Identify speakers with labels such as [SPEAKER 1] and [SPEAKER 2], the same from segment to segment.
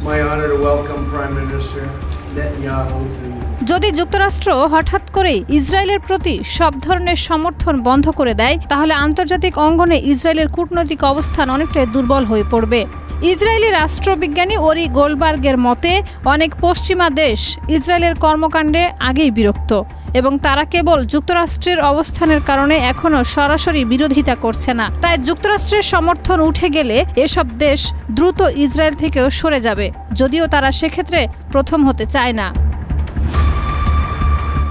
[SPEAKER 1] my honor to welcome Prime Minister Netanyahu.
[SPEAKER 2] যদি যুক্তরাষ্ট্র হঠাৎ করে ইসরায়েলের প্রতি সব ধরনের সমর্থন বন্ধ করে দেয় তাহলে আন্তর্জাতিক অঙ্গনে ইসরায়েলের কূটনৈতিক অবস্থান অনেকটাই দুর্বল হয়ে পড়বে। ইসরায়েলি রাষ্ট্রবিজ্ঞানী ওরি গোলবার্গের মতে অনেক পশ্চিমা দেশ ইসরায়েলের কর্মকাণ্ডে আগেই বিরক্ত এবং তারা কেবল যুক্তরাষ্ট্রের অবস্থানের কারণে এখনও সরাসরি বিরোধিতা করছে না। তাই যুক্তরাষ্ট্রের সমর্থন উঠে গেলে এসব দেশ দ্রুত ইসরায়েল থেকেও সরে যাবে, যদিও তারা সেক্ষেত্রে প্রথম হতে চায় না।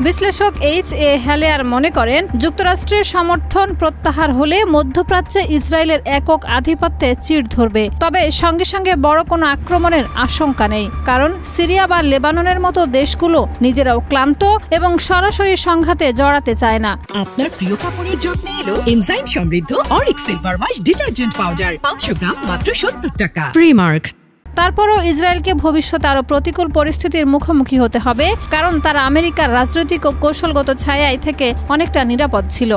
[SPEAKER 2] বিশ্লেষক এইচ.এ. হ্যালেয়ার মনে করেন যুক্তরাষ্ট্রের সমর্থন প্রত্যাহার হলে মধ্যপ্রাচ্যে ইসরায়েলের একক আধিপত্যে চিড় ধরবে, তবে সঙ্গে সঙ্গে বড় কোনো আক্রমণের আশঙ্কা নেই, কারণ সিরিয়া বা লেবাননের মতো দেশগুলো নিজেরাও ক্লান্ত এবং সরাসরি সংঘাতে জড়াতে চায় না।
[SPEAKER 3] আপনার প্রিয় কাপড়ের যত্নে এলো এনজাইম সমৃদ্ধ Arik silver wash detergent powder 500 গ্রাম মাত্র 70 টাকা। প্রিমার্ক।
[SPEAKER 2] তারপরও ইসরায়েলকে ভবিষ্যতে আরও প্রতিকূল পরিস্থিতির মুখোমুখি হতে হবে, কারণ তারা আমেরিকার রাজনৈতিক ও কৌশলগত ছায়ায় থেকে অনেকটা নিরাপদ ছিল।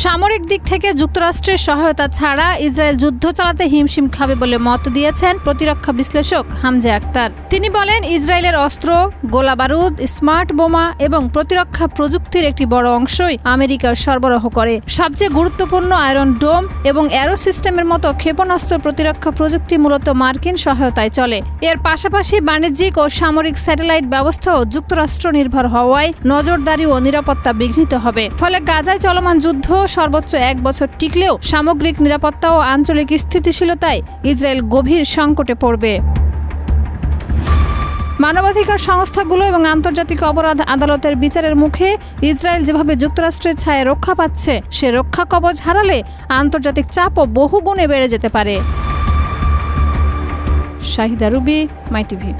[SPEAKER 2] সামরিক দিক থেকে যুক্তরাষ্ট্রের সহায়তা ছাড়া ইসরায়েল যুদ্ধ চালাতে হিমশিম খাবে বলে মত দিয়েছেন প্রতিরক্ষা বিশ্লেষক হামজা আক্তার। তিনি বলেন, ইসরায়েলের অস্ত্র, গোলাবারুদ, স্মার্ট বোমা এবং প্রতিরক্ষা প্রযুক্তির একটি বড় অংশই আমেরিকা সরবরাহ করে। সবচেয়ে গুরুত্বপূর্ণ আয়রন ডোম এবং অ্যারো সিস্টেমের মতো ক্ষেপণাস্ত্র প্রতিরক্ষা প্রযুক্তি মূলত মার্কিন সহায়তায় চলে। এর পাশাপাশি বাণিজ্যিক ও সামরিক স্যাটেলাইট ব্যবস্থাও যুক্তরাষ্ট্র নির্ভর হওয়ায় নজরদারি ও নিরাপত্তা বিঘ্নিত হবে। ফলে গাজায় চলমান যুদ্ধ সর্বোচ্চ 1 বছর টিকলেও সামগ্রিক নিরাপত্তা ও আঞ্চলিক স্থিতিশীলতায় ইসরায়েল গভীর সংকটে পড়বে। মানবাধিকার সংস্থাগুলো এবং আন্তর্জাতিক অপরাধ আদালতের বিচারের মুখে ইসরায়েল যেভাবে যুক্তরাষ্ট্রের ছায়ায় রক্ষা পাচ্ছে, সে রক্ষা কবচ হারালে আন্তর্জাতিক চাপও বহুগুণে বেড়ে যেতে পারে। শাহিদা রুবি, মাই টিভি।